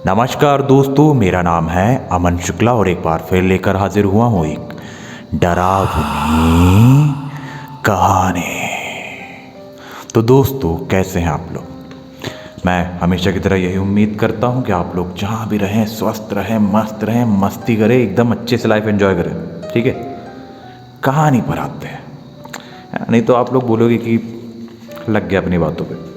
नमस्कार दोस्तों, मेरा नाम है अमन शुक्ला और एक बार फिर लेकर हाजिर हुआ हूँ एक डरावनी कहानी। तो दोस्तों, कैसे हैं आप लोग? मैं हमेशा की तरह यही उम्मीद करता हूँ कि आप लोग जहाँ भी रहें स्वस्थ रहें, मस्त रहें, मस्ती करें, एकदम अच्छे से लाइफ एंजॉय करें। ठीक है, कहानी पर आते हैं। नहीं तो आप लोग बोलोगे कि लग गया अपनी बातों पे।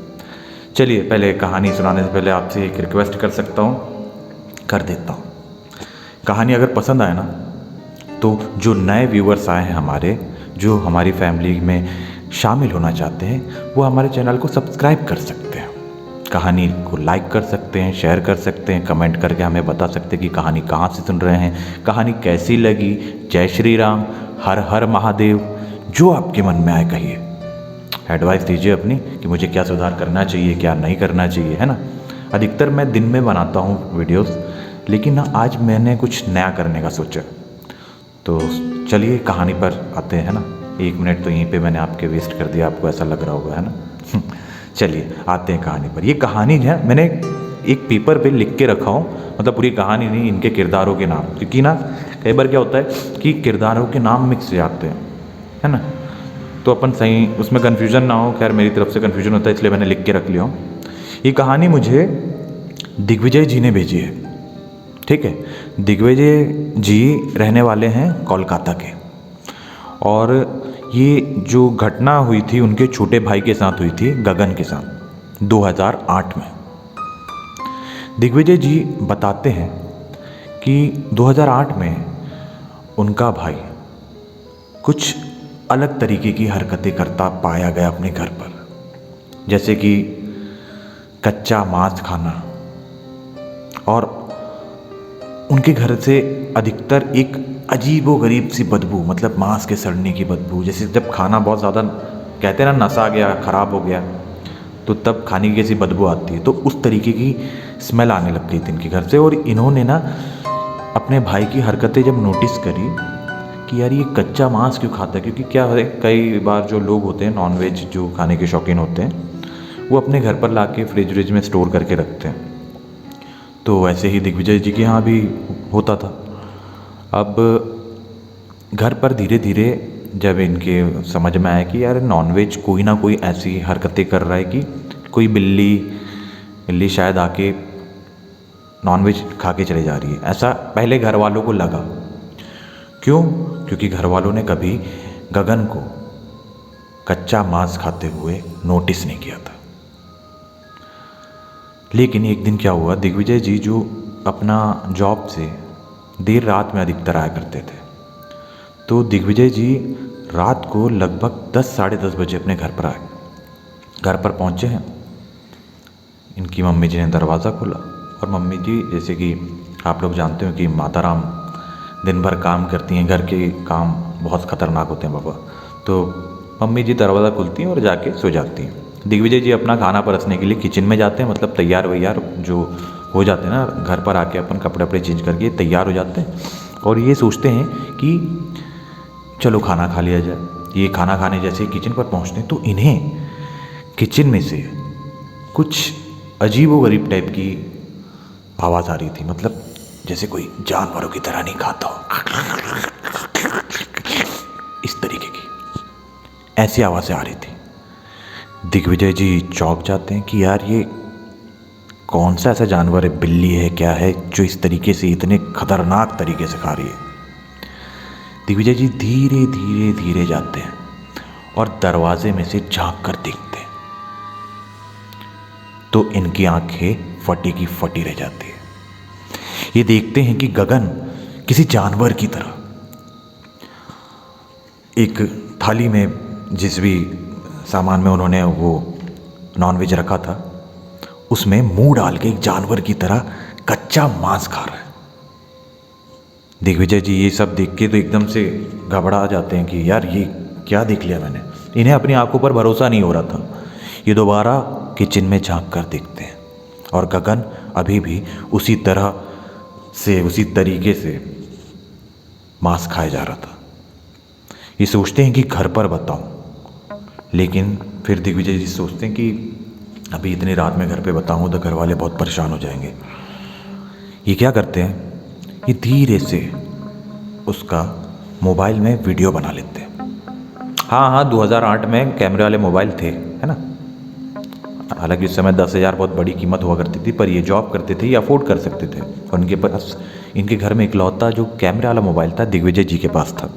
चलिए, पहले कहानी सुनाने से पहले आपसे एक रिक्वेस्ट कर सकता हूँ, कर देता हूँ। कहानी अगर पसंद आए ना, तो जो नए व्यूअर्स आए हैं हमारे, जो हमारी फैमिली में शामिल होना चाहते हैं, वो हमारे चैनल को सब्सक्राइब कर सकते हैं, कहानी को लाइक कर सकते हैं, शेयर कर सकते हैं, कमेंट करके हमें बता सकते हैं कि कहानी कहाँ से सुन रहे हैं, कहानी कैसी लगी। जय श्री राम, हर हर महादेव, जो आपके मन में आए कहिए। एडवाइस दीजिए अपनी कि मुझे क्या सुधार करना चाहिए, क्या नहीं करना चाहिए, है ना। अधिकतर मैं दिन में बनाता हूँ वीडियोस, लेकिन ना आज मैंने कुछ नया करने का सोचा। तो चलिए कहानी पर आते हैं ना। 1 मिनट तो यहीं पे मैंने आपके वेस्ट कर दिया, आपको ऐसा लग रहा होगा, है ना। चलिए आते हैं कहानी पर। ये कहानी है मैंने एक पेपर पे लिख के रखा हूँ, मतलब पूरी कहानी नहीं, इनके किरदारों के नाम, क्योंकि ना कई बार क्या होता है कि किरदारों के नाम मिक्स हो जाते हैं, है ना, तो अपन सही उसमें कन्फ्यूज़न ना हो। खैर मेरी तरफ से कन्फ्यूज़न होता है, इसलिए मैंने लिख के रख लिया हूँ। ये कहानी मुझे दिग्विजय जी ने भेजी है। ठीक है, दिग्विजय जी रहने वाले हैं कोलकाता के, और ये जो घटना हुई थी उनके छोटे भाई के साथ हुई थी, गगन के साथ, 2008 में। दिग्विजय जी बताते हैं कि 2008 में उनका भाई कुछ अलग तरीके की हरकतें करता पाया गया अपने घर पर, जैसे कि कच्चा मांस खाना, और उनके घर से अधिकतर एक अजीबोगरीब सी बदबू, मतलब मांस के सड़ने की बदबू, जैसे जब खाना बहुत ज़्यादा, कहते हैं ना, नसा गया, ख़राब हो गया, तो तब खाने की कैसी बदबू आती है, तो उस तरीके की स्मेल आने लग गई थी इनके घर से। और इन्होंने ना अपने भाई की हरकतें जब नोटिस करी कि यार ये कच्चा मांस क्यों खाता है, क्योंकि क्या है, कई बार जो लोग होते हैं नॉनवेज जो खाने के शौकीन होते हैं, वो अपने घर पर ला के फ्रिज व्रिज में स्टोर करके रखते हैं। तो वैसे ही दिग्विजय जी के यहाँ भी होता था। अब घर पर धीरे धीरे जब इनके समझ में आया कि यार नॉनवेज कोई ना कोई ऐसी हरकतें कर रहा है कि कोई बिल्ली शायद आके नॉनवेज खा के चले जा रही है, ऐसा पहले घर वालों को लगा। क्यों? क्योंकि घर वालों ने कभी गगन को कच्चा मांस खाते हुए नोटिस नहीं किया था। लेकिन एक दिन क्या हुआ, दिग्विजय जी जो अपना जॉब से देर रात में अधिकतर आया करते थे, तो दिग्विजय जी रात को लगभग 10 साढ़े 10 बजे अपने घर पर आए। घर पर पहुंचे हैं, इनकी मम्मी जी ने दरवाज़ा खोला, और मम्मी जी, जैसे कि आप लोग जानते हो कि माता राम दिन भर काम करती हैं, घर के काम बहुत ख़तरनाक होते हैं बाबा, तो मम्मी जी दरवाज़ा खुलती हैं और जाके सो जाती हैं। दिग्विजय जी अपना खाना परसने के लिए किचन में जाते हैं, मतलब तैयार वैयार जो हो जाते हैं ना, घर पर आके अपन कपड़े वपड़े चेंज करके तैयार हो जाते हैं, और ये सोचते हैं कि चलो खाना खा लिया जाए। ये खाना खाने जैसे किचन पर पहुँचते हैं, तो इन्हें किचन में से कुछ अजीबोगरीब टाइप की आवाज़ आ रही थी, मतलब जैसे कोई जानवरों की तरह नहीं खाता हो, इस तरीके की ऐसी आवाज़ें आ रही थी। दिग्विजय जी चौंक जाते हैं कि यार ये कौन सा ऐसा जानवर है, बिल्ली है क्या है, जो इस तरीके से इतने खतरनाक तरीके से खा रही है। दिग्विजय जी धीरे धीरे धीरे जाते हैं और दरवाजे में से झांक कर देखते हैं, तो इनकी आंखें फटी की फटी रह जाती है। ये देखते हैं कि गगन किसी जानवर की तरह एक थाली में, जिस भी सामान में उन्होंने वो नॉनवेज रखा था, उसमें मुंह डाल के एक जानवर की तरह कच्चा मांस खा रहा है। दिग्विजय जी ये सब देख के तो एकदम से घबरा जाते हैं कि यार ये क्या देख लिया मैंने। इन्हें अपनी आंखों पर भरोसा नहीं हो रहा था। ये दोबारा किचन में झांक कर देखते हैं, और गगन अभी भी उसी तरह से, उसी तरीके से मांस खाया जा रहा था। ये सोचते हैं कि घर पर बताऊं, लेकिन फिर दिग्विजय जी सोचते हैं कि अभी इतनी रात में घर पे बताऊं तो घर वाले बहुत परेशान हो जाएंगे। ये क्या करते हैं, ये धीरे से उसका मोबाइल में वीडियो बना लेते हैं। हाँ हाँ, 2008 में कैमरे वाले मोबाइल थे, है ना। हालांकि उस समय 10,000 बहुत बड़ी कीमत हुआ करती थी, पर ये जॉब करते थे, ये अफोर्ड कर सकते थे। और उनके पास, इनके घर में इकलौता जो कैमरे वाला मोबाइल था दिग्विजय जी के पास था।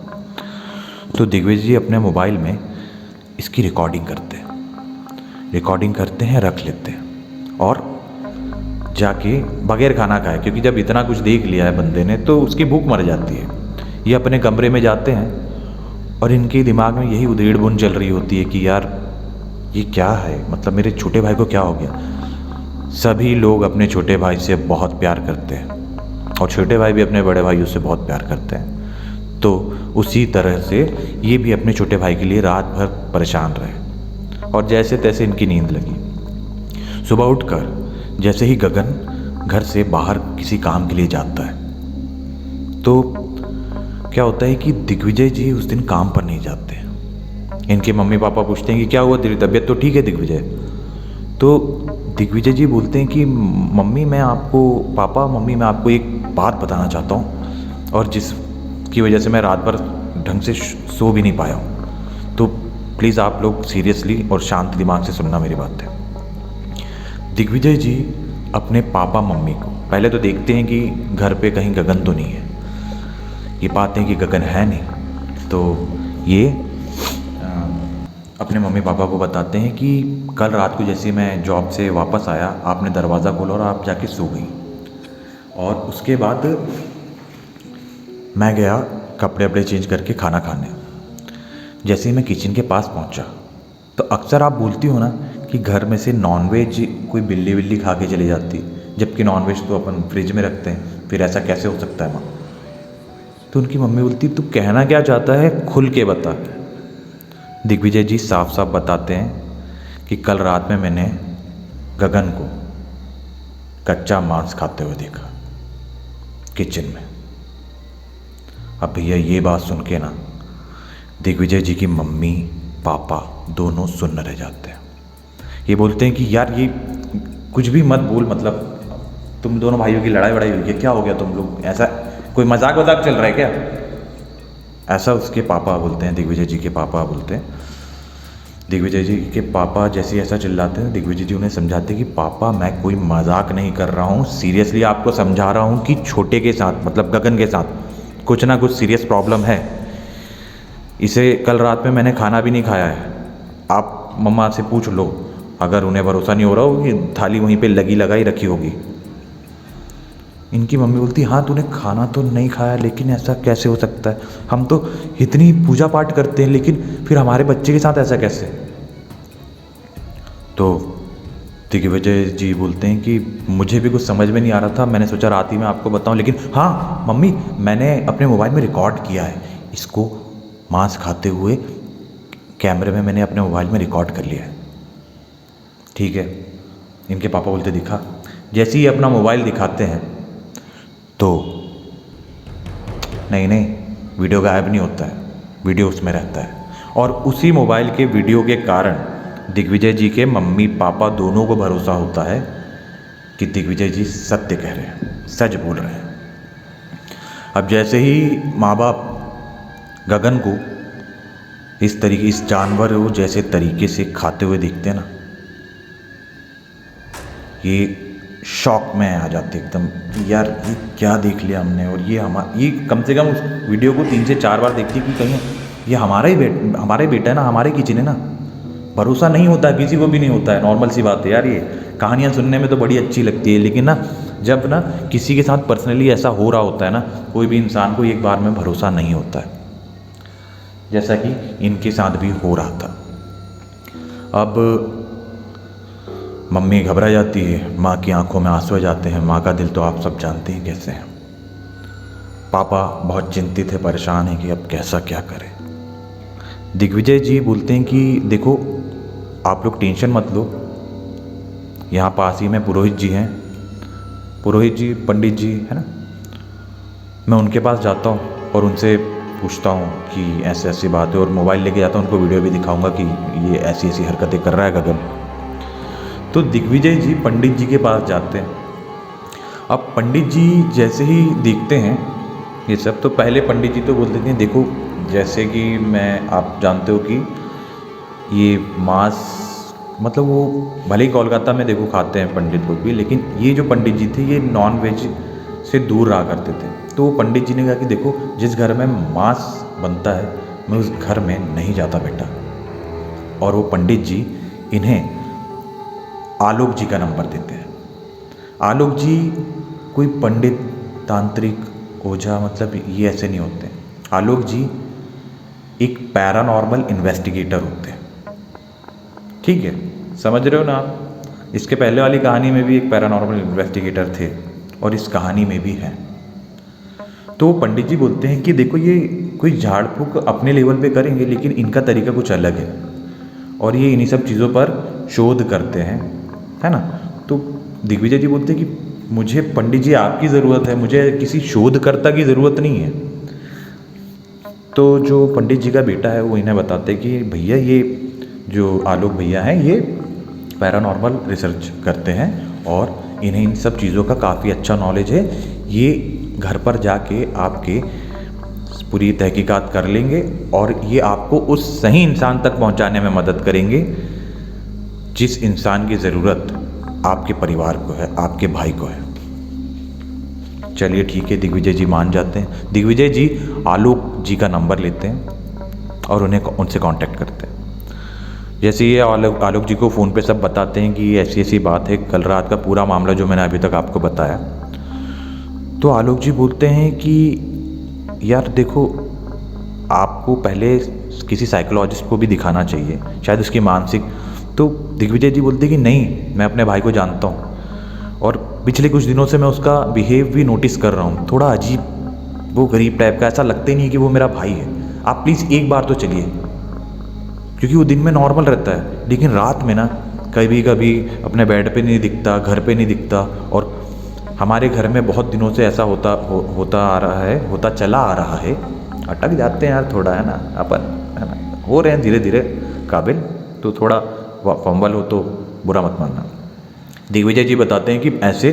तो दिग्विजय जी अपने मोबाइल में इसकी रिकॉर्डिंग करते हैं, रख लेते हैं और जाके बगैर खाना खाए, क्योंकि जब इतना कुछ देख लिया है बंदे ने तो उसकी भूख मर जाती है। ये अपने कमरे में जाते हैं और इनके दिमाग में यही उधेड़ बुन चल रही होती है कि यार ये क्या है, मतलब मेरे छोटे भाई को क्या हो गया। सभी लोग अपने छोटे भाई से बहुत प्यार करते हैं और छोटे भाई भी अपने बड़े भाइयों से बहुत प्यार करते हैं। तो उसी तरह से ये भी अपने छोटे भाई के लिए रात भर परेशान रहे और जैसे तैसे इनकी नींद लगी। सुबह उठकर जैसे ही गगन घर से बाहर किसी काम के लिए जाता है तो क्या होता है कि दिग्विजय जी उस दिन काम पर नहीं जाते। इनके मम्मी पापा पूछते हैं कि क्या हुआ, तेरी तबीयत तो ठीक है दिग्विजय। तो दिग्विजय जी बोलते हैं कि मम्मी मैं आपको एक बात बताना चाहता हूँ और जिसकी वजह से मैं रात भर ढंग से सो भी नहीं पाया हूँ। तो प्लीज़ आप लोग सीरियसली और शांत दिमाग से सुनना मेरी बात है। दिग्विजय जी अपने पापा मम्मी को पहले तो देखते हैं कि घर पे कहीं गगन तो नहीं है। ये पाते हैं कि गगन है नहीं, तो ये अपने मम्मी पापा को बताते हैं कि कल रात को जैसे मैं जॉब से वापस आया, आपने दरवाज़ा खोला और आप जाके सो गई। और उसके बाद मैं गया कपड़े वपड़े चेंज करके खाना खाने। जैसे ही मैं किचन के पास पहुंचा तो अक्सर आप बोलती हो ना कि घर में से नॉनवेज कोई बिल्ली विल्ली खा के चली जाती, जबकि नॉनवेज तो अपन फ्रिज में रखते हैं, फिर ऐसा कैसे हो सकता है माँ। तो उनकी मम्मी बोलती तू कहना क्या चाहता है, खुल के बता। दिग्विजय जी साफ साफ बताते हैं कि कल रात में मैंने गगन को कच्चा मांस खाते हुए देखा किचन में। अब भैया ये बात सुन के ना दिग्विजय जी की मम्मी पापा दोनों सुन्न रह जाते हैं। ये बोलते हैं कि यार ये कुछ भी मत बोल, मतलब तुम दोनों भाइयों की लड़ाई वड़ाई हुई है, क्या हो गया तुम लोग, ऐसा कोई मजाक वजाक चल रहा है क्या। ऐसा उसके पापा बोलते हैं, दिग्विजय जी के पापा बोलते हैं। दिग्विजय जी के पापा जैसे ऐसा चिल्लाते हैं, दिग्विजय जी उन्हें समझाते हैं कि पापा मैं कोई मजाक नहीं कर रहा हूँ, सीरियसली आपको समझा रहा हूँ कि छोटे के साथ मतलब गगन के साथ कुछ ना कुछ सीरियस प्रॉब्लम है। इसे कल रात में मैंने खाना भी नहीं खाया है, आप मम्मा से पूछ लो, अगर उन्हें भरोसा नहीं हो रहा हो कि थाली वहीं पे लगी लगाई रखी होगी। इनकी मम्मी बोलती हाँ तूने खाना तो नहीं खाया, लेकिन ऐसा कैसे हो सकता है, हम तो इतनी पूजा पाठ करते हैं, लेकिन फिर हमारे बच्चे के साथ ऐसा कैसे। तो दिग्विजय जी बोलते हैं कि मुझे भी कुछ समझ में नहीं आ रहा था, मैंने सोचा रात ही में आपको बताऊं, लेकिन हाँ मम्मी मैंने अपने मोबाइल में रिकॉर्ड किया है, इसको मांस खाते हुए कैमरे में मैंने अपने मोबाइल में रिकॉर्ड कर लिया है। ठीक है, इनके पापा बोलते दिखा। जैसे ही अपना मोबाइल दिखाते हैं तो नहीं वीडियो गायब नहीं होता है, वीडियो उसमें रहता है। और उसी मोबाइल के वीडियो के कारण दिग्विजय जी के मम्मी पापा दोनों को भरोसा होता है कि दिग्विजय जी सत्य कह रहे हैं, सच बोल रहे हैं। अब जैसे ही माँ बाप गगन को इस जानवर को जैसे तरीके से खाते हुए देखते हैं ना, ये शॉक में आ जाते एकदम, यार ये क्या देख लिया हमने। और ये कम से कम उस वीडियो को 3 से 4 बार देखती कि कहीं ये हमारा बेटा है ना, हमारे किचन है ना। भरोसा नहीं होता, किसी को भी नहीं होता है, नॉर्मल सी बात है यार। ये कहानियाँ सुनने में तो बड़ी अच्छी लगती है, लेकिन ना जब ना किसी के साथ पर्सनली ऐसा हो रहा होता है ना, कोई भी इंसान को एक बार में भरोसा नहीं होता है, जैसा कि इनके साथ भी हो रहा था। अब मम्मी घबरा जाती है, माँ की आंखों में आंसू आ जाते हैं। माँ का दिल तो आप सब जानते हैं कैसे है। पापा बहुत चिंतित है, परेशान है कि अब कैसा क्या करें। दिग्विजय जी बोलते हैं कि देखो आप लोग टेंशन मत लो, यहाँ पास ही में पुरोहित जी हैं, पुरोहित जी पंडित जी है ना, मैं उनके पास जाता हूँ और उनसे पूछता हूँ कि ऐसे ऐसी बात है, और मोबाइल लेके जाता हूँ, उनको वीडियो भी दिखाऊंगा कि ये ऐसी ऐसी हरकतें कर रहा है गगन। तो दिग्विजय जी पंडित जी के पास जाते हैं। अब पंडित जी जैसे ही देखते हैं ये सब, तो पहले पंडित जी तो बोल देते हैं, देखो जैसे कि मैं, आप जानते हो कि ये मांस, मतलब वो भले ही कोलकाता में देखो खाते हैं पंडित लोग भी, लेकिन ये जो पंडित जी थे ये नॉन वेज से दूर रहा करते थे। तो वो पंडित जी ने कहा कि देखो, जिस घर में मांस बनता है मैं उस घर में नहीं जाता बेटा। और वो पंडित जी इन्हें आलोक जी का नंबर देते हैं। आलोक जी कोई पंडित, तांत्रिक, ओझा, मतलब ये ऐसे नहीं होते। आलोक जी एक पैरानॉर्मल इन्वेस्टिगेटर होते हैं। ठीक है, समझ रहे हो ना आप? इसके पहले वाली कहानी में भी एक पैरानॉर्मल इन्वेस्टिगेटर थे और इस कहानी में भी हैं। तो पंडित जी बोलते हैं कि देखो, ये कोई झाड़ फूक अपने लेवल पे करेंगे, लेकिन इनका तरीका कुछ अलग है और ये इन्हीं सब चीज़ों पर शोध करते हैं, है ना। तो दिग्विजय जी बोलते हैं कि मुझे पंडित जी आपकी ज़रूरत है, मुझे किसी शोधकर्ता की ज़रूरत नहीं है। तो जो पंडित जी का बेटा है वो इन्हें बताते हैं कि भैया, ये जो आलोक भैया हैं ये पैरानॉर्मल रिसर्च करते हैं और इन्हें इन सब चीज़ों का काफ़ी अच्छा नॉलेज है। ये घर पर जाके आपके पूरी तहकीकात कर लेंगे और ये आपको उस सही इंसान तक पहुंचाने में मदद करेंगे जिस इंसान की ज़रूरत आपके परिवार को है, आपके भाई को है। चलिए ठीक है, दिग्विजय जी मान जाते हैं। दिग्विजय जी आलोक जी का नंबर लेते हैं और उनसे कांटेक्ट करते हैं। जैसे ये आलोक जी को फ़ोन पे सब बताते हैं कि ऐसी ऐसी बात है, कल रात का पूरा मामला जो मैंने अभी तक आपको बताया। तो आलोक जी बोलते हैं कि यार देखो, आपको पहले किसी साइकोलॉजिस्ट को भी दिखाना चाहिए, शायद उसकी मानसिक। तो दिग्विजय जी बोलते हैं कि नहीं, मैं अपने भाई को जानता हूँ और पिछले कुछ दिनों से मैं उसका बिहेव भी नोटिस कर रहा हूँ, थोड़ा अजीब, वो गरीब टाइप का, ऐसा लगता ही नहीं कि वो मेरा भाई है। आप प्लीज़ एक बार तो चलिए, क्योंकि वो दिन में नॉर्मल रहता है लेकिन रात में ना कभी कभी अपने बेड पे नहीं दिखता, घर पे नहीं दिखता। और हमारे घर में बहुत दिनों से ऐसा होता चला आ रहा है। अटक जाते हैं यार थोड़ा, है ना, अपन, है ना, हो रहे हैं धीरे धीरे काबिल, तो थोड़ा फंबल हो तो बुरा मत मानना। दिग्विजय जी बताते हैं कि ऐसे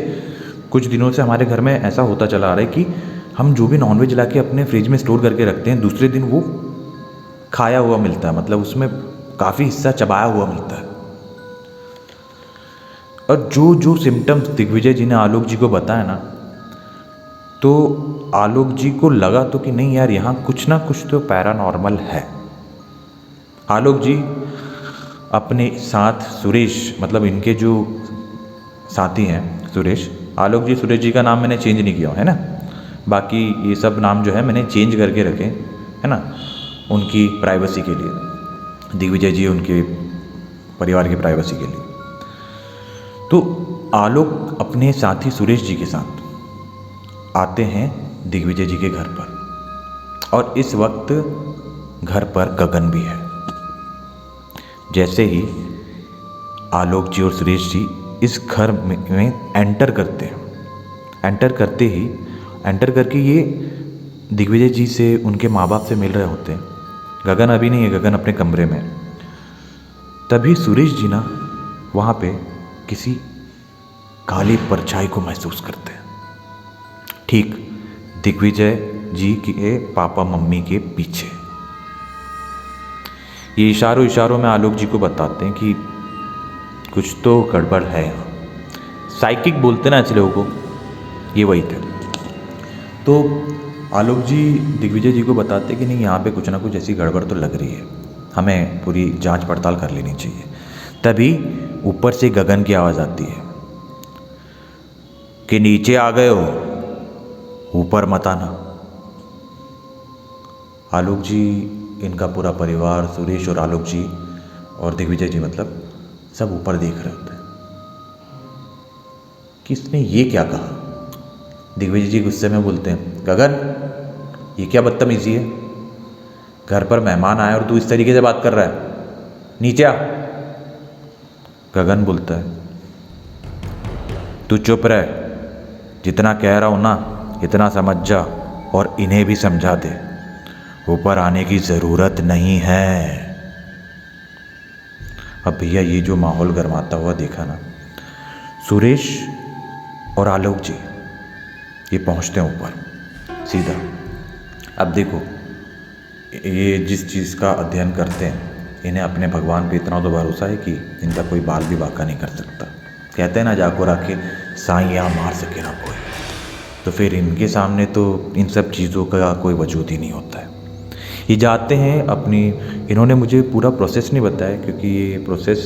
कुछ दिनों से हमारे घर में ऐसा होता चला आ रहा है कि हम जो भी नॉनवेज ला के अपने फ्रिज में स्टोर करके रखते हैं, दूसरे दिन वो खाया हुआ मिलता है, मतलब उसमें काफ़ी हिस्सा चबाया हुआ मिलता है। और जो जो सिम्टम्स दिग्विजय जी ने आलोक जी को बताया ना, तो आलोक जी को लगा तो कि नहीं यार, यहाँ कुछ ना कुछ तो पैरानॉर्मल है। आलोक जी अपने साथ सुरेश, मतलब इनके जो साथी हैं सुरेश, आलोक जी, सुरेश जी का नाम मैंने चेंज नहीं किया है ना, बाकी ये सब नाम जो है मैंने चेंज करके रखे, है ना, उनकी प्राइवेसी के लिए, दिग्विजय जी उनके परिवार की प्राइवेसी के लिए। तो आलोक अपने साथी सुरेश जी के साथ आते हैं दिग्विजय जी के घर पर और इस वक्त घर पर गगन भी है। जैसे ही आलोक जी और सुरेश जी इस घर में एंटर करते हैं, एंटर करके ये दिग्विजय जी से, उनके माँ बाप से मिल रहे होते हैं। गगन अभी नहीं है, गगन अपने कमरे में। तभी सुरेश जी ना वहाँ पे किसी काली परछाई को महसूस करते हैं, ठीक दिग्विजय जी के पापा मम्मी के पीछे। ये इशारों में आलोक जी को बताते हैं कि कुछ तो गड़बड़ है यहाँ। साइकिक बोलते ना ऐसे लोगों को, ये वही थे। तो आलोक जी दिग्विजय जी को बताते कि नहीं, यहाँ पे कुछ ना कुछ ऐसी गड़बड़ तो लग रही है, हमें पूरी जांच पड़ताल कर लेनी चाहिए। तभी ऊपर से गगन की आवाज़ आती है कि नीचे आ गए हो, ऊपर मत आना। आलोक जी, इनका पूरा परिवार, सुरेश और आलोक जी और दिग्विजय जी, मतलब सब ऊपर देख रहे होते हैं कि इसने ये क्या कहा। दिग्विजय जी गुस्से में बोलते हैं, गगन ये क्या बदतमीजी है, घर पर मेहमान आए और तू इस तरीके से बात कर रहा है, नीचे आ। गगन बोलता है, तू चुप रह, जितना कह रहा हूं ना इतना समझ जा और इन्हें भी समझा दे, ऊपर आने की ज़रूरत नहीं है। अब भैया ये जो माहौल गर्माता हुआ देखा ना, सुरेश और आलोक जी ये पहुंचते हैं ऊपर सीधा। अब देखो, ये जिस चीज़ का अध्ययन करते हैं, इन्हें अपने भगवान पे इतना तो भरोसा है कि इनका कोई बाल भी बांका नहीं कर सकता। कहते हैं ना, जाको राखे साईं मार सके ना कोई। तो फिर इनके सामने तो इन सब चीज़ों का कोई वजूद ही नहीं होता है। ये जाते हैं अपनी, इन्होंने मुझे पूरा प्रोसेस नहीं बताया क्योंकि ये प्रोसेस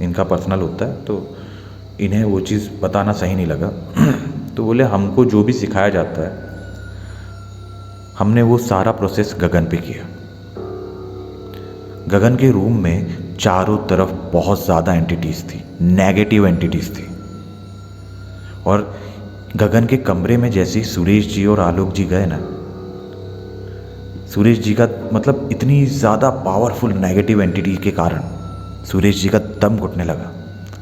इनका पर्सनल होता है, तो इन्हें वो चीज़ बताना सही नहीं लगा। तो बोले हमको जो भी सिखाया जाता है, हमने वो सारा प्रोसेस गगन पे किया। गगन के रूम में चारों तरफ बहुत ज़्यादा एंटिटीज़ थी, नेगेटिव एंटिटीज़ थी। और गगन के कमरे में जैसे ही सुरेश जी और आलोक जी गए ना, सुरेश जी का मतलब इतनी ज़्यादा पावरफुल नेगेटिव एंटिटी के कारण सुरेश जी का दम घुटने लगा।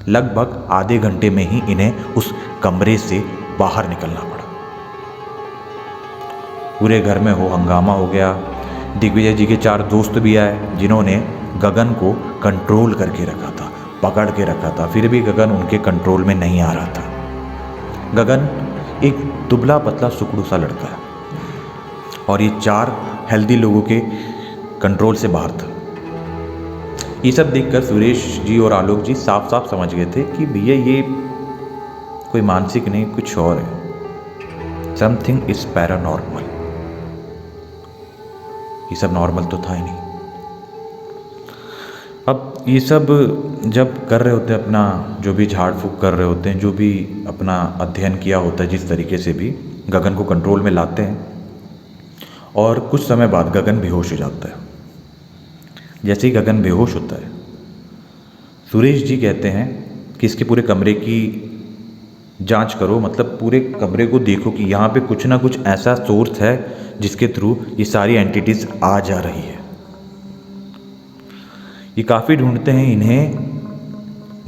लगभग आधे घंटे में ही इन्हें उस कमरे से बाहर निकलना पड़ा। पूरे घर में हो हंगामा हो गया। दिग्विजय जी के 4 दोस्त भी आए जिन्होंने गगन को कंट्रोल करके रखा था, पकड़ के रखा था, फिर भी गगन उनके कंट्रोल में नहीं आ रहा था। गगन एक दुबला पतला सुकड़ू सा लड़का है और ये 4 हेल्दी लोगों के कंट्रोल से बाहर था। ये सब देखकर सुरेश जी और आलोक जी साफ साफ समझ गए थे कि भैया ये कोई मानसिक नहीं, कुछ और है। Something is paranormal. ये सब नॉर्मल तो था ही नहीं। अब ये सब जब कर रहे होते हैं, अपना जो भी झाड़ फूक कर रहे होते हैं, जो भी अपना अध्ययन किया होता है, जिस तरीके से भी गगन को कंट्रोल में लाते हैं, और कुछ समय बाद गगन बेहोश हो जाता है। जैसे ही गगन बेहोश होता है, सुरेश जी कहते हैं कि इसके पूरे कमरे की जांच करो, मतलब पूरे कमरे को देखो कि यहाँ पे कुछ ना कुछ ऐसा सोर्स है जिसके थ्रू ये सारी एंटिटीज आ जा रही है। ये काफ़ी ढूंढते हैं, इन्हें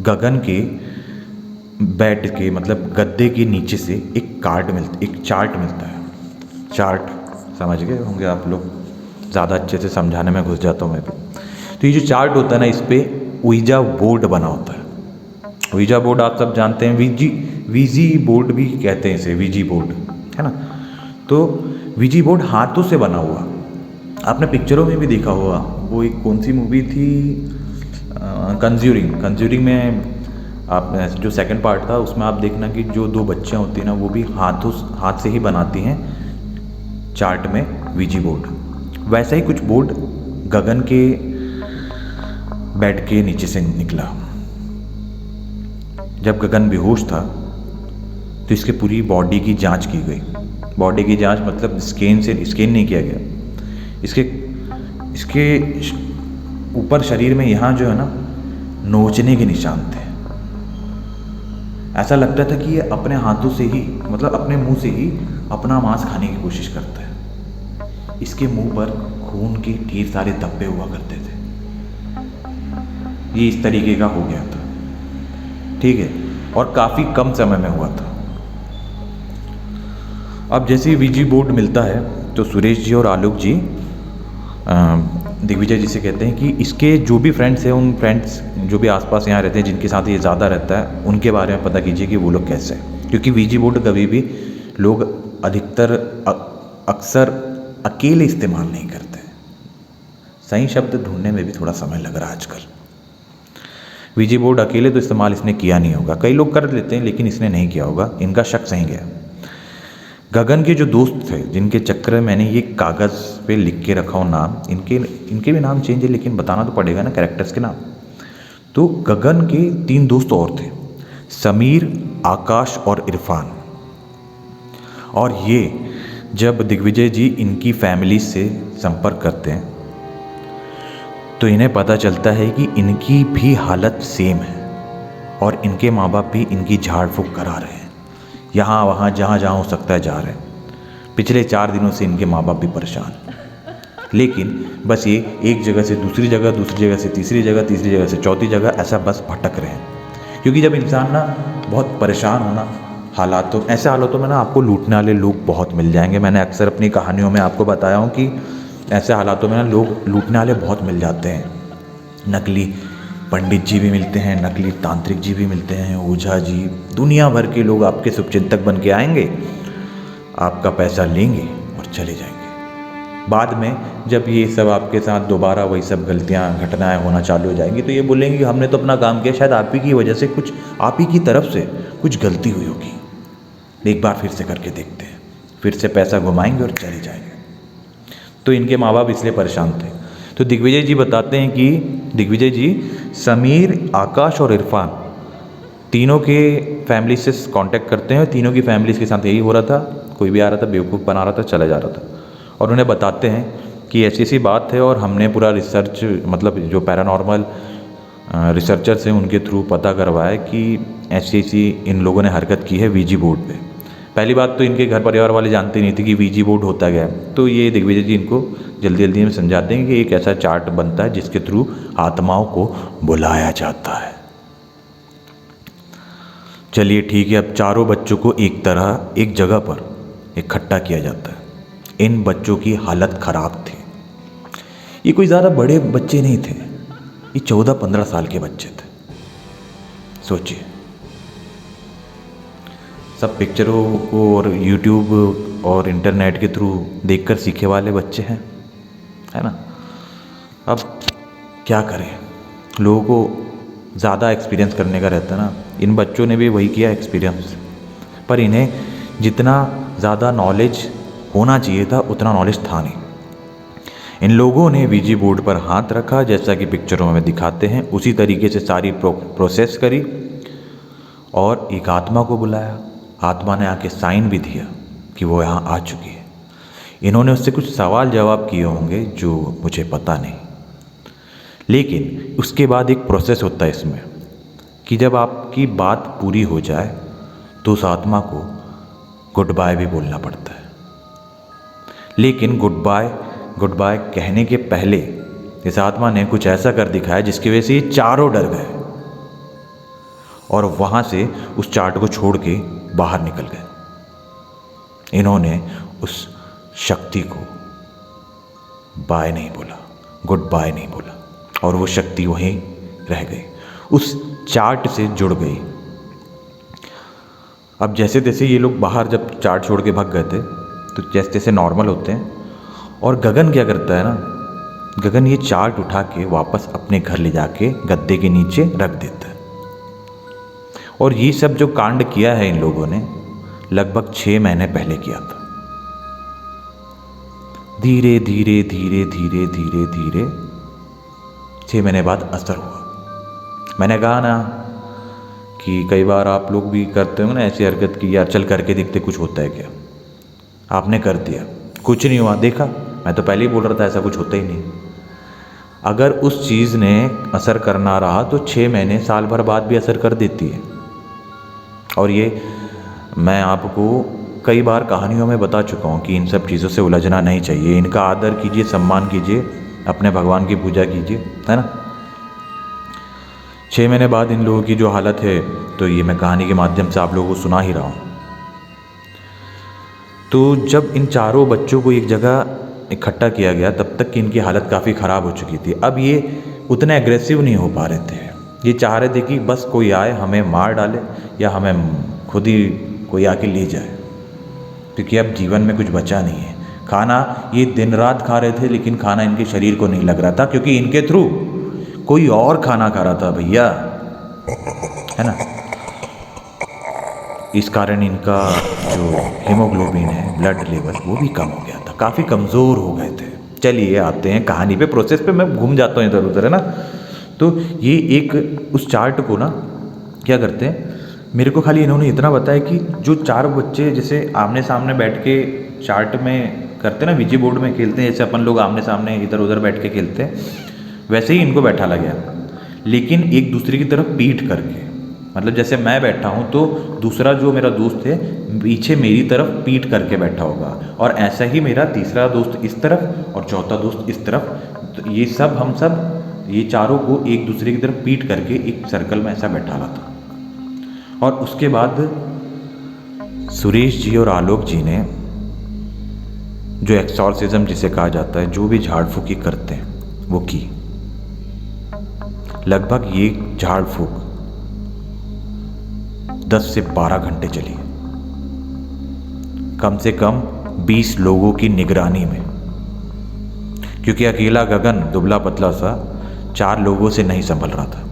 गगन के बेड के मतलब गद्दे के नीचे से एक चार्ट मिलता है। चार्ट समझ गए होंगे आप लोग, ज़्यादा अच्छे से समझाने में घुस जाता हूँ मैं भी। तो ये जो चार्ट होता है ना, इस पर ouija बोर्ड बना होता है। ouija बोर्ड आप सब जानते हैं, वीजी बोर्ड भी कहते हैं इसे, वीजी बोर्ड है ना। तो वीजी बोर्ड हाथों से बना हुआ, आपने पिक्चरों में भी देखा होगा। वो एक कौन सी मूवी थी, कंज्यूरिंग में आपने जो सेकंड पार्ट था, उसमें आप देखना कि जो 2 बच्चियाँ होती हैं ना, वो भी हाथ से ही बनाती हैं चार्ट में वीजी बोर्ड। वैसा ही कुछ बोर्ड गगन के बेड के नीचे से निकला। जब गगन बेहोश था तो इसके पूरी बॉडी की जांच की गई। बॉडी की जांच मतलब स्कैन नहीं किया गया। इसके ऊपर शरीर में यहाँ जो है ना, नोचने के निशान थे। ऐसा लगता था कि ये अपने हाथों से ही, मतलब अपने मुंह से ही अपना मांस खाने की कोशिश करता है। इसके मुंह पर खून के ढेर सारे धब्बे हुआ करते थे। ये इस तरीके का हो गया था, ठीक है, और काफ़ी कम समय में हुआ था। अब जैसे ही वीजी बोर्ड मिलता है तो सुरेश जी और आलोक जी दिग्विजय जी से कहते हैं कि इसके जो भी फ्रेंड्स हैं, उन फ्रेंड्स जो भी आसपास यहाँ रहते हैं, जिनके साथ ये ज़्यादा रहता है, उनके बारे में पता कीजिए कि वो लोग कैसे हैं। क्योंकि वीजी बोर्ड कभी भी लोग अक्सर अकेले इस्तेमाल नहीं करते। सही शब्द ढूंढने में भी थोड़ा समय लग रहा है आजकल। वीजी बोर्ड अकेले तो इस्तेमाल इसने किया नहीं होगा, कई लोग कर लेते हैं लेकिन इसने नहीं किया होगा। इनका शक सही गया। गगन के जो दोस्त थे, जिनके चक्कर में मैंने ये कागज़ पे लिख के रखा हूँ नाम, इनके भी नाम चेंज है लेकिन बताना तो पड़ेगा ना कैरेक्टर्स के नाम। तो गगन के 3 दोस्त और थे, समीर, आकाश और इरफान। और ये जब दिग्विजय जी इनकी फैमिली से संपर्क करते हैं तो इन्हें पता चलता है कि इनकी भी हालत सेम है और इनके माँ बाप भी इनकी झाड़ फूक करा रहे हैं। यहाँ वहाँ जहाँ जहाँ हो सकता है जा रहे हैं। पिछले 4 दिनों से इनके माँ बाप भी परेशान, लेकिन बस ये एक जगह से दूसरी जगह, दूसरी जगह से तीसरी जगह, तीसरी जगह से चौथी जगह, ऐसा बस भटक रहे हैं। क्योंकि जब इंसान ना बहुत परेशान होना, ऐसे हालातों में ना आपको लूटने वाले लोग बहुत मिल जाएंगे। मैंने अक्सर अपनी कहानियों में आपको बताया हूँ कि ऐसे हालातों में ना लोग लूटने वाले बहुत मिल जाते हैं। नकली पंडित जी भी मिलते हैं, नकली तांत्रिक जी भी मिलते हैं, ओझा जी, दुनिया भर के लोग आपके शुभचिंतक बन के आएंगे आपका पैसा लेंगे और चले जाएंगे। बाद में जब ये सब आपके साथ दोबारा वही सब गलतियाँ घटनाएं होना चालू हो जाएंगी तो ये बोलेंगे कि हमने तो अपना काम किया, शायद आप ही की वजह से कुछ, आप ही की तरफ से कुछ गलती हुई होगी, एक बार फिर से करके देखते हैं, फिर से पैसा घुमाएंगे और चले जाएंगे। तो इनके माँ बाप इसलिए परेशान थे। तो दिग्विजय जी बताते हैं कि दिग्विजय जी समीर, आकाश और इरफान तीनों के फैमिली से कांटेक्ट करते हैं। तीनों की फैमिलीज़ के साथ यही हो रहा था, कोई भी आ रहा था बेवकूफ़ बना रहा था, चला जा रहा था। और उन्हें बताते हैं कि ऐसी ऐसी बात है और हमने पूरा रिसर्च, मतलब जो पैरानॉर्मल रिसर्चर्स हैं उनके थ्रू पता करवाया कि ऐसी ऐसी इन लोगों ने हरकत की है वीजी बोर्ड पे। पहली बात तो इनके घर परिवार वाले जानते नहीं थे कि वीजी बोर्ड होता क्या है। तो ये दिग्विजय जी इनको जल्दी जल्दी में समझाते हैं कि एक ऐसा चार्ट बनता है जिसके थ्रू आत्माओं को बुलाया जाता है। चलिए ठीक है, अब चारों बच्चों को एक जगह पर इकट्ठा किया जाता है। इन बच्चों की हालत ख़राब थी। ये कोई ज़्यादा बड़े बच्चे नहीं थे, ये 14-15 साल के बच्चे थे। सोचिए, सब पिक्चरों को और यूट्यूब और इंटरनेट के थ्रू देखकर सीखे वाले बच्चे हैं, है ना। अब क्या करें, लोगों को ज़्यादा एक्सपीरियंस करने का रहता है ना। इन बच्चों ने भी वही किया एक्सपीरियंस, पर इन्हें जितना ज़्यादा नॉलेज होना चाहिए था उतना नॉलेज था नहीं। इन लोगों ने वीजी बोर्ड पर हाथ रखा, जैसा कि पिक्चरों में दिखाते हैं, उसी तरीके से सारी प्रोसेस करी और एक आत्मा को बुलाया। आत्मा ने आके साइन भी दिया कि वो यहाँ आ चुकी है। इन्होंने उससे कुछ सवाल जवाब किए होंगे जो मुझे पता नहीं, लेकिन उसके बाद एक प्रोसेस होता है इसमें कि जब आपकी बात पूरी हो जाए तो उस आत्मा को गुड बाय भी बोलना पड़ता है। लेकिन गुड बाय कहने के पहले इस आत्मा ने कुछ ऐसा कर दिखाया जिसकी वजह से ये चारों डर गए और वहाँ से उस चार्ट को छोड़ के बाहर निकल गए। इन्होंने उस शक्ति को बाय नहीं बोला, गुड बाय नहीं बोला, और वो शक्ति वहीं रह गई, उस चार्ट से जुड़ गई। अब जैसे तैसे ये लोग बाहर जब चार्ट छोड़ के भाग गए थे तो जैसे जैसे नॉर्मल होते हैं, और गगन क्या करता है ना, गगन ये चार्ट उठा के वापस अपने घर ले जाके गद्दे के नीचे रख देता है। और ये सब जो कांड किया है इन लोगों ने लगभग 6 महीने पहले किया था। धीरे धीरे धीरे धीरे धीरे धीरे 6 महीने बाद असर हुआ। मैंने कहा ना कि कई बार आप लोग भी करते हो ना ऐसी हरकत की, यार चल करके देखते कुछ होता है क्या। आपने कर दिया, कुछ नहीं हुआ, देखा, मैं तो पहले ही बोल रहा था ऐसा कुछ होता ही नहीं। अगर उस चीज़ ने असर करना रहा तो 6 महीने साल भर बाद भी असर कर देती है। और ये मैं आपको कई बार कहानियों में बता चुका हूँ कि इन सब चीज़ों से उलझना नहीं चाहिए। इनका आदर कीजिए, सम्मान कीजिए, अपने भगवान की पूजा कीजिए, है ना। 6 महीने बाद इन लोगों की जो हालत है तो ये मैं कहानी के माध्यम से आप लोगों को सुना ही रहा हूँ। तो जब इन चारों बच्चों को एक जगह इकट्ठा किया गया तब तक कि इनकी हालत काफ़ी ख़राब हो चुकी थी। अब ये उतने एग्रेसिव नहीं हो पा रहे थे। ये चाह रहे थे कि बस कोई आए हमें मार डाले या हमें खुद ही कोई आके ले जाए, क्योंकि अब जीवन में कुछ बचा नहीं है। खाना ये दिन रात खा रहे थे लेकिन खाना इनके शरीर को नहीं लग रहा था, क्योंकि इनके थ्रू कोई और खाना खा रहा था भैया, है ना। इस कारण इनका जो हीमोग्लोबिन है, ब्लड लेवल, वो भी कम हो गया था, काफ़ी कमज़ोर हो गए थे। चलिए आते हैं कहानी पे, प्रोसेस पे मैं घूम जाता हूँ इधर उधर, है ना। तो ये एक उस चार्ट को ना क्या करते हैं, मेरे को खाली इन्होंने इतना बताया कि जो 4 बच्चे जैसे आमने सामने बैठ के चार्ट में करते ना, वीजी बोर्ड में खेलते हैं, जैसे अपन लोग आमने सामने इधर उधर बैठ के खेलते हैं, वैसे ही इनको बैठाला गया, लेकिन एक दूसरे की तरफ पीठ करके। मतलब जैसे मैं बैठा हूँ तो दूसरा जो मेरा दोस्त है पीछे मेरी तरफ पीठ करके बैठा होगा, और ऐसा ही मेरा तीसरा दोस्त इस तरफ और चौथा दोस्त इस तरफ। तो ये सब हम सब ये चारों को एक दूसरे की तरफ पीठ करके एक सर्कल में ऐसा बैठाला था। और उसके बाद सुरेश जी और आलोक जी ने जो एक्सॉर्सिज्म जिसे कहा जाता है, जो भी झाड़ फूकी करते हैं वो की। लगभग ये झाड़ फूक 10 से 12 घंटे चली। कम से कम 20 लोगों की निगरानी में, क्योंकि अकेला गगन दुबला पतला सा 4 लोगों से नहीं संभल रहा था,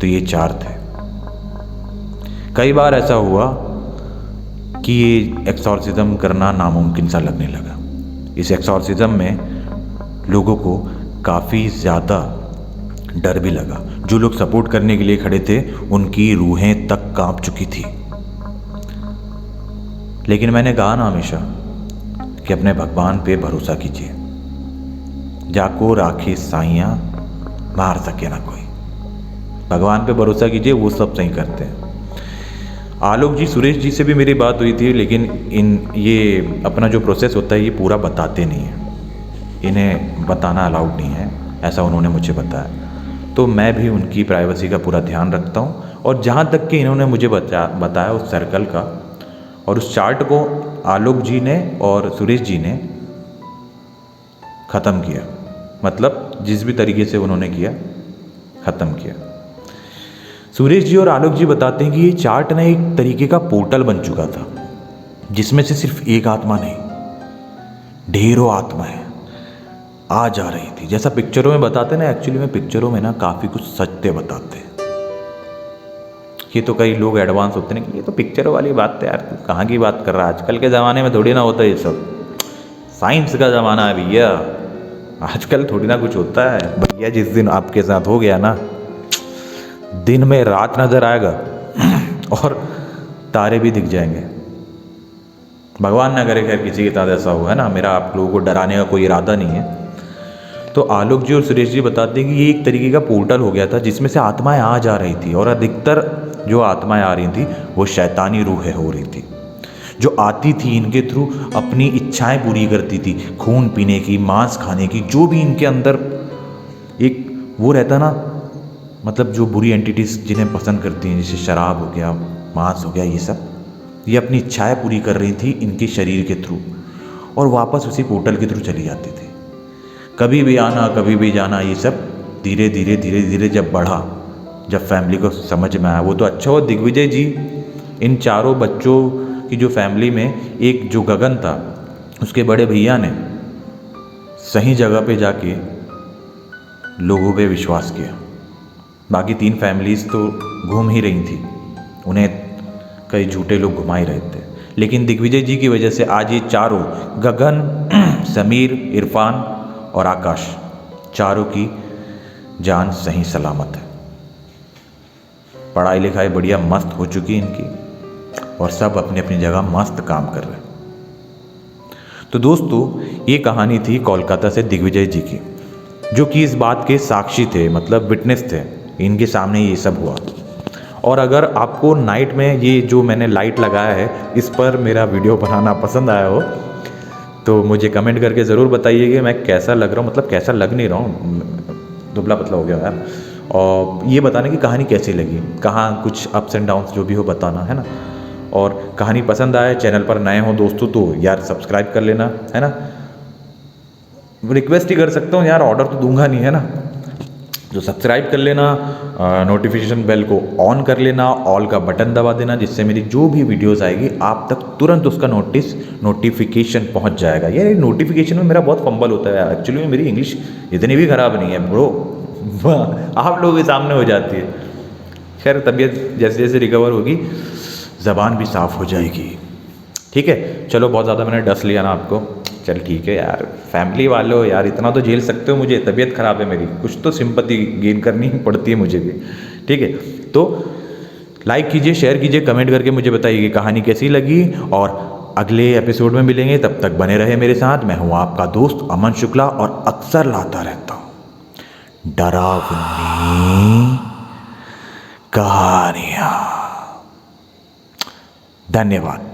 तो ये 4 थे। कई बार ऐसा हुआ कि ये एक्सॉर्सिज्म करना नामुमकिन सा लगने लगा। इस एक्सॉर्सिज्म में लोगों को काफ़ी ज़्यादा डर भी लगा। जो लोग सपोर्ट करने के लिए खड़े थे उनकी रूहें तक कांप चुकी थी। लेकिन मैंने कहा ना हमेशा कि अपने भगवान पे भरोसा कीजिए, जाको राखे साइयाँ मार सके ना कोई। भगवान पे भरोसा कीजिए, वो सब सही करते हैं। आलोक जी, सुरेश जी से भी मेरी बात हुई थी, लेकिन ये अपना जो प्रोसेस होता है ये पूरा बताते नहीं हैं, इन्हें बताना अलाउड नहीं है, ऐसा उन्होंने मुझे बताया। तो मैं भी उनकी प्राइवेसी का पूरा ध्यान रखता हूँ। और जहाँ तक कि इन्होंने मुझे बताया उस सर्कल का और उस चार्ट को आलोक जी ने और सुरेश जी ने ख़त्म किया, मतलब जिस भी तरीके से उन्होंने किया ख़त्म किया। सुरेश जी और आलोक जी बताते हैं कि ये चार्ट ना एक तरीके का पोर्टल बन चुका था, जिसमें से सिर्फ एक आत्मा नहीं, ढेरों आत्माएं आ जा रही थी। जैसा पिक्चरों में बताते ना, एक्चुअली में पिक्चरों में ना काफ़ी कुछ सत्य बताते हैं। ये तो कई लोग एडवांस होते हैं कि ये तो पिक्चरों वाली बात है यार, तू कहाँ की बात कर रहा है, आजकल के ज़माने में थोड़ी ना होता है ये सब, साइंस का ज़माना है भैया, आजकल थोड़ी ना कुछ होता है भैया। जिस दिन आपके साथ हो गया ना, दिन में रात नजर आएगा और तारे भी दिख जाएंगे। भगवान ना करे खैर किसी के साथ ऐसा हो, है ना। मेरा आप लोगों को डराने का कोई इरादा नहीं है। तो आलोक जी और सुरेश जी बताते हैं कि ये एक तरीके का पोर्टल हो गया था, जिसमें से आत्माएं आ जा रही थी, और अधिकतर जो आत्माएं आ रही थी वो शैतानी रूहें हो रही थी, जो आती थी इनके थ्रू, अपनी इच्छाएं पूरी करती थी, खून पीने की, मांस खाने की, जो भी इनके अंदर एक वो रहता ना, मतलब जो बुरी एंटिटीज़ जिन्हें पसंद करती हैं, जैसे शराब हो गया, मांस हो गया, ये सब, ये अपनी इच्छाएं पूरी कर रही थी इनके शरीर के थ्रू, और वापस उसी पोर्टल के थ्रू चली जाती थी। कभी भी आना, कभी भी जाना, ये सब धीरे धीरे धीरे धीरे जब बढ़ा, जब फैमिली को समझ में आया, वो तो अच्छा हो दिग्विजय जी, इन चारों बच्चों की जो फैमिली में एक जो गगन था, उसके बड़े भैया ने सही जगह पे जाके लोगों पे विश्वास किया। बाकी 3 फैमिलीज़ तो घूम ही रही थी, उन्हें कई झूठे लोग घुमा ही रहे थे, लेकिन दिग्विजय जी की वजह से आज ये चारों, गगन, समीर, इरफान और आकाश, चारों की जान सही सलामत है। पढ़ाई लिखाई बढ़िया मस्त हो चुकी इनकी, और सब अपनी अपनी जगह मस्त काम कर रहे हैं। तो दोस्तों, ये कहानी थी कोलकाता से दिग्विजय जी की, जो कि इस बात के साक्षी थे, मतलब विटनेस थे, इनके सामने ये सब हुआ। और अगर आपको नाइट में ये जो मैंने लाइट लगाया है, इस पर मेरा वीडियो बनाना पसंद आया हो तो मुझे कमेंट करके ज़रूर बताइए कि मैं कैसा लग रहा हूँ, मतलब कैसा लग नहीं रहा हूँ, दुबला पतला हो गया यार। और ये बताने की कहानी कैसी लगी, कहाँ कुछ अप्स एंड डाउन्स जो भी हो बताना, है ना। और कहानी पसंद आए, चैनल पर नए हो दोस्तों तो यार सब्सक्राइब कर लेना, है ना। रिक्वेस्ट ही कर सकता हूँ यार, ऑर्डर तो दूंगा नहीं, है ना। तो सब्सक्राइब कर लेना, नोटिफिकेशन बेल को ऑन कर लेना, ऑल का बटन दबा देना, जिससे मेरी जो भी वीडियोस आएगी आप तक तुरंत उसका नोटिफिकेशन पहुंच जाएगा। यार नोटिफिकेशन में मेरा बहुत फंबल होता है, एक्चुअली में मेरी इंग्लिश इतनी भी ख़राब नहीं है ब्रो, आप लोगों के सामने हो जाती है। खैर तबीयत जैसे जैसे रिकवर होगी ज़बान भी साफ़ हो जाएगी, ठीक है। चलो बहुत ज़्यादा मैंने डस लिया ना आपको, चल ठीक है यार, फैमिली वालों यार इतना तो झेल सकते हो मुझे, तबीयत ख़राब है मेरी, कुछ तो सिंपैथी गेन करनी पड़ती है मुझे भी, ठीक है। तो लाइक कीजिए, शेयर कीजिए, कमेंट करके मुझे बताइए कि कहानी कैसी लगी, और अगले एपिसोड में मिलेंगे, तब तक बने रहे मेरे साथ। मैं हूँ आपका दोस्त अमन शुक्ला, और अक्सर लाता रहता हूँ डरावनी कहानियाँ। धन्यवाद।